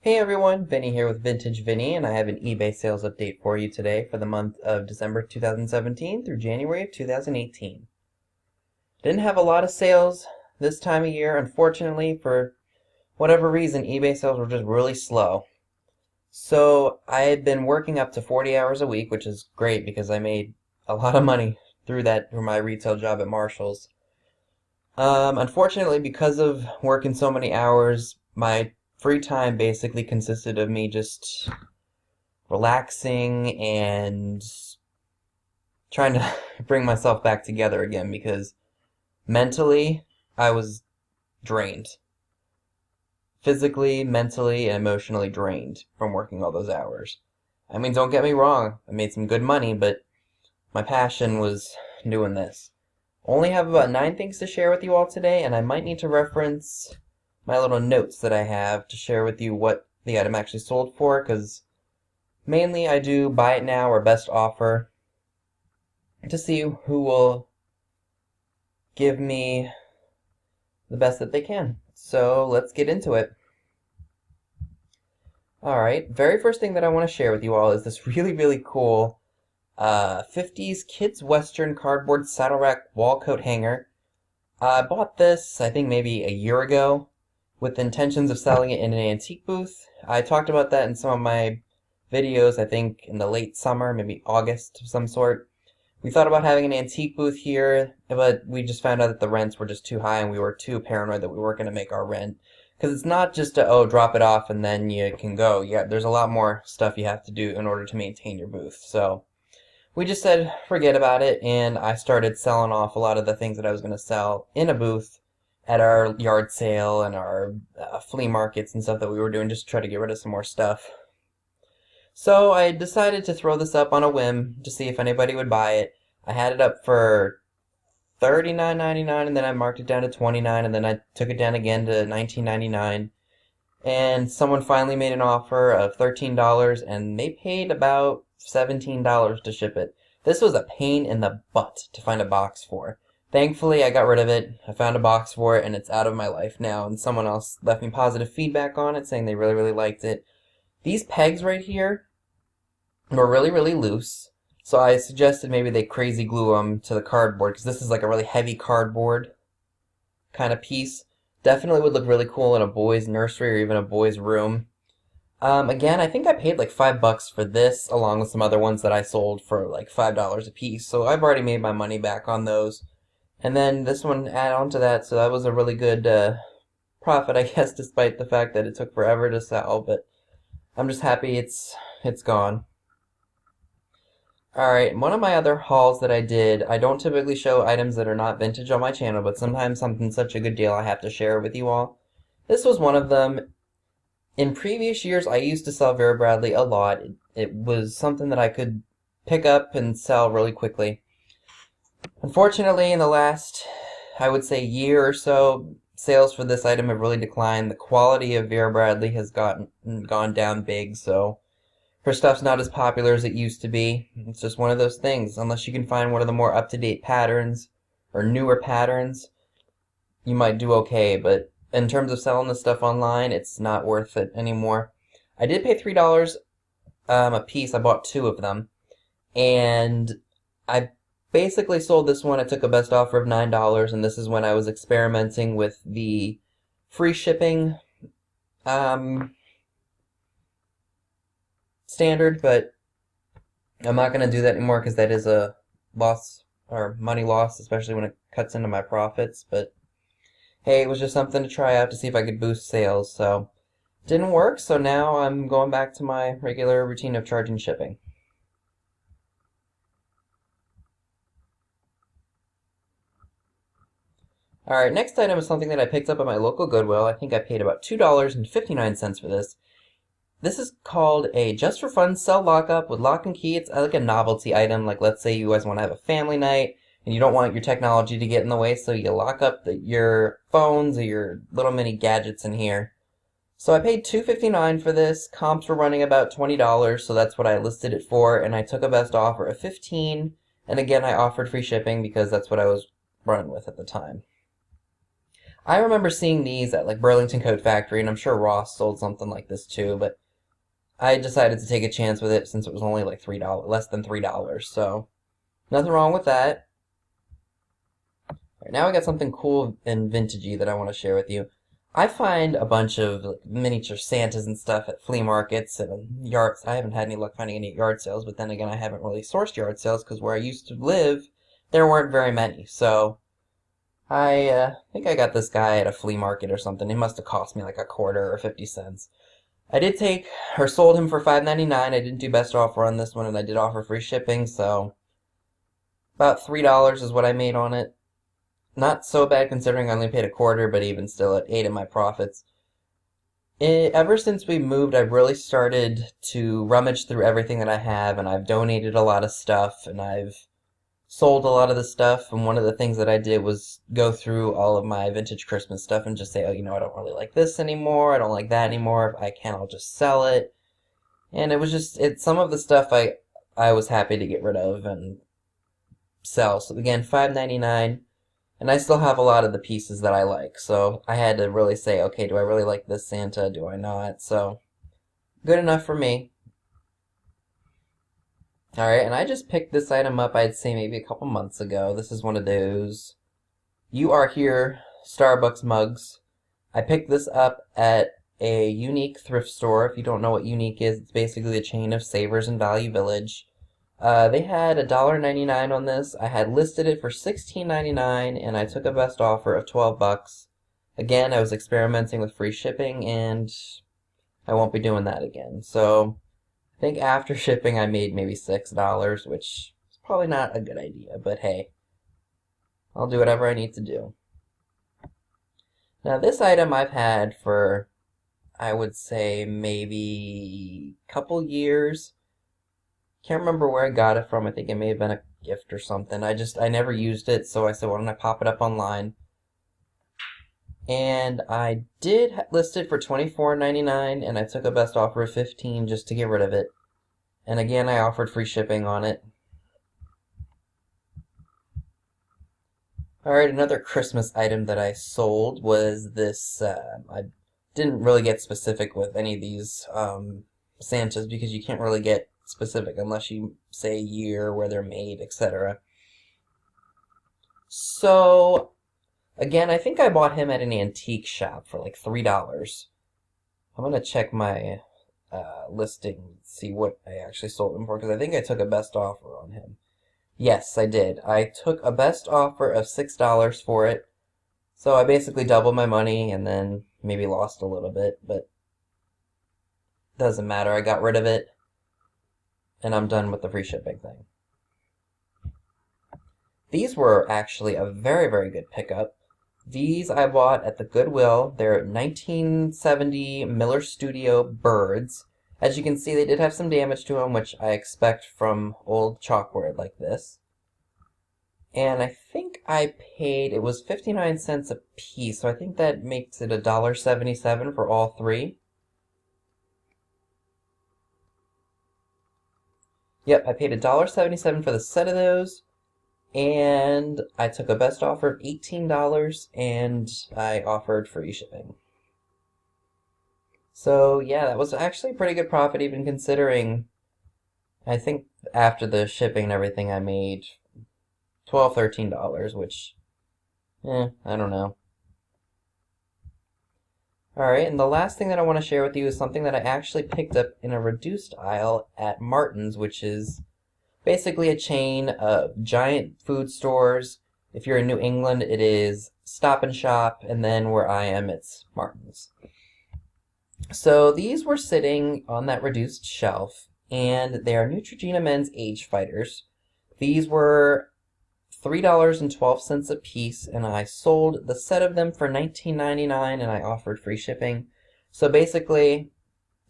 Hey everyone, Vinny here with Vintage Vinny, and I have an eBay sales update for you today for the month of December 2017 through January of 2018. Didn't have a lot of sales this time of year, unfortunately. For whatever reason, eBay sales were just really slow. So I had been working up to 40 hours a week, which is great because I made a lot of money through my retail job at Marshall's. Unfortunately, because of working so many hours, my free time basically consisted of me just relaxing and trying to bring myself back together again because mentally I was drained. Physically, mentally, and emotionally drained from working all those hours. I mean, don't get me wrong, I made some good money, but my passion was doing this. Only have about 9 things to share with you all today, and I might need to reference my little notes that I have to share with you what the item actually sold for, because mainly I do buy it now or best offer to see who will give me the best that they can. So let's get into it. Alright, very first thing that I want to share with you all is this really cool 50s Kids Western cardboard saddle rack wall coat hanger. I bought this, I think maybe a year ago, with intentions of selling it in an antique booth. I talked about that in some of my videos, I think in the late summer, maybe August of some sort. We thought about having an antique booth here, but we just found out that the rents were just too high and we were too paranoid that we weren't going to make our rent. Because it's not just a, oh, drop it off and then you can go. Yeah, there's a lot more stuff you have to do in order to maintain your booth. So we just said forget about it, and I started selling off a lot of the things that I was going to sell in a booth at our yard sale and our flea markets and stuff that we were doing, just to try to get rid of some more stuff. So I decided to throw this up on a whim to see if anybody would buy it. I had it up for $39.99, and then I marked it down to $29, and then I took it down again to $19.99. And someone finally made an offer of $13, and they paid about $17 to ship it. This was a pain in the butt to find a box for. Thankfully, I got rid of it. I found a box for it, and it's out of my life now. And someone else left me positive feedback on it, saying they really liked it. These pegs right here were really loose. So I suggested maybe they crazy glue them to the cardboard, because this is like a really heavy cardboard kind of piece. Definitely would look really cool in a boy's nursery or even a boy's room. Again, I think I paid like $5 for this, along with some other ones that I sold for like $5 a piece. So I've already made my money back on those. And then this one add on to that, so that was a really good profit, I guess, despite the fact that it took forever to sell. But I'm just happy it's gone. Alright, one of my other hauls that I did, I don't typically show items that are not vintage on my channel, but sometimes something's such a good deal I have to share with you all. This was one of them. In previous years, I used to sell Vera Bradley a lot. It was something that I could pick up and sell really quickly. Unfortunately, in the last, I would say, year or so, sales for this item have really declined. The quality of Vera Bradley has gone down big, so her stuff's not as popular as it used to be. It's just one of those things. Unless you can find one of the more up-to-date patterns or newer patterns, you might do okay, but in terms of selling this stuff online, it's not worth it anymore. I did pay $3 a piece. I bought 2 of them, and I basically sold this one. I took a best offer of $9, and this is when I was experimenting with the free shipping standard, but I'm not going to do that anymore because that is a loss or money loss, especially when it cuts into my profits. But hey, it was just something to try out to see if I could boost sales. So didn't work, so now I'm going back to my regular routine of charging shipping. Alright, next item is something that I picked up at my local Goodwill. I think I paid about $2.59 for this. This is called a Just for Fun cell lockup with lock and key. It's like a novelty item. Like, let's say you guys want to have a family night and you don't want your technology to get in the way, so you lock up your phones or your little mini gadgets in here. So I paid $2.59 for this. Comps were running about $20, so that's what I listed it for, and I took a best offer of $15, and again I offered free shipping because that's what I was running with at the time. I remember seeing these at like Burlington Coat Factory, and I'm sure Ross sold something like this too, but I decided to take a chance with it since it was only like $3, less than $3, so nothing wrong with that. All right, now I got something cool and vintagey that I want to share with you. I find a bunch of like, miniature Santas and stuff at flea markets and yards. I haven't had any luck finding any at yard sales, but then again, I haven't really sourced yard sales because where I used to live, there weren't very many. So I think I got this guy at a flea market or something. He must have cost me like a quarter or 50 cents. I did take or sold him for $5.99. I didn't do best offer on this one, and I did offer free shipping, so about $3 is what I made on it. Not so bad considering I only paid a quarter, but even still, it ate in my profits. Ever since we moved, I've really started to rummage through everything that I have, and I've donated a lot of stuff, and I've sold a lot of the stuff, and one of the things that I did was go through all of my vintage Christmas stuff and just say, oh, you know, I don't really like this anymore, I don't like that anymore, if I can, I'll just sell it. And it was just, some of the stuff I was happy to get rid of and sell. So again, $5.99. And I still have a lot of the pieces that I like, so I had to really say, okay, do I really like this Santa? Do I not? So, good enough for me. Alright, and I just picked this item up, I'd say maybe a couple months ago. This is one of those You Are Here Starbucks mugs. I picked this up at a Unique thrift store. If you don't know what Unique is, it's basically a chain of Savers and Value Village. They had $1.99 on this. I had listed it for $16.99, and I took a best offer of $12. Again, I was experimenting with free shipping, and I won't be doing that again. So, I think after shipping, I made maybe $6, which is probably not a good idea, but hey, I'll do whatever I need to do. Now, this item I've had for, I would say, maybe a couple years. Can't remember where I got it from. I think it may have been a gift or something. I never used it, so I said, why don't I pop it up online? And I did list it for $24.99, and I took a best offer of $15 just to get rid of it. And again, I offered free shipping on it. Alright, another Christmas item that I sold was this, I didn't really get specific with any of these Santas because you can't really get specific unless you say year, where they're made, etc. So, again, I think I bought him at an antique shop for like $3. I'm going to check my listing, see what I actually sold him for, because I think I took a best offer on him. Yes, I did. I took a best offer of $6 for it. So I basically doubled my money and then maybe lost a little bit, but doesn't matter. I got rid of it. And I'm done with the free shipping thing. These were actually a very, very good pickup. These I bought at the Goodwill. They're 1970 Miller Studio birds. As you can see, they did have some damage to them, which I expect from old chalkboard like this. And I think I paid, it was 59 cents a piece, so I think that makes it $1.77 for all three. Yep, I paid $1.77 for the set of those, and I took a best offer of $18, and I offered free shipping. So, yeah, that was actually a pretty good profit, even considering, I think after the shipping and everything, I made $12, $13, which, I don't know. Alright, and the last thing that I want to share with you is something that I actually picked up in a reduced aisle at Martin's, which is basically a chain of giant food stores. If you're in New England, it is Stop and Shop, and then where I am, it's Martin's. So these were sitting on that reduced shelf, and they are Neutrogena Men's Age Fighters. These were $3.12 a piece, and I sold the set of them for $19.99, and I offered free shipping. So basically,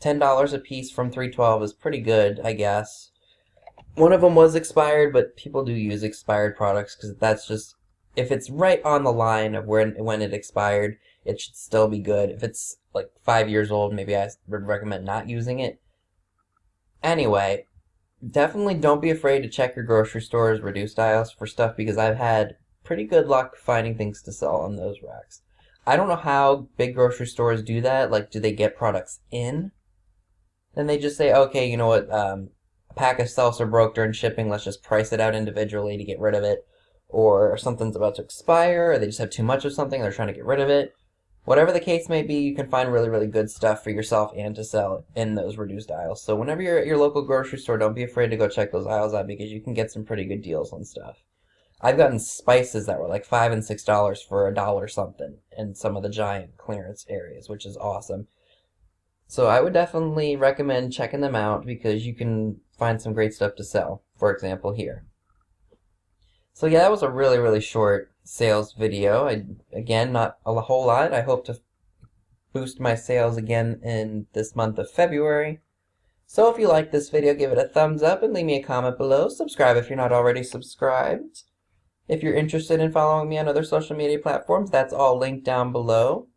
$10 a piece from $3.12 is pretty good, I guess. One of them was expired, but people do use expired products because that's just, if it's right on the line of when it expired, it should still be good. If it's like 5 years old, maybe I would recommend not using it. Anyway, definitely don't be afraid to check your grocery store's reduced aisles for stuff because I've had pretty good luck finding things to sell on those racks. I don't know how big grocery stores do that. Like, do they get products in? Then they just say, okay, you know what, a pack of salsa broke during shipping, let's just price it out individually to get rid of it. Or something's about to expire, or they just have too much of something, they're trying to get rid of it. Whatever the case may be, you can find really, really good stuff for yourself and to sell in those reduced aisles. So whenever you're at your local grocery store, don't be afraid to go check those aisles out because you can get some pretty good deals on stuff. I've gotten spices that were like $5 and $6 for $1 something in some of the giant clearance areas, which is awesome. So I would definitely recommend checking them out because you can find some great stuff to sell. For example, here. So yeah, that was a really, really short sales video. Again, not a whole lot. I hope to boost my sales again in this month of February. So if you like this video, give it a thumbs up and leave me a comment below. Subscribe if you're not already subscribed. If you're interested in following me on other social media platforms, that's all linked down below.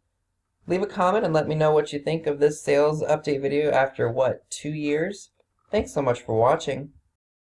Leave a comment and let me know what you think of this sales update video after, 2 years? Thanks so much for watching.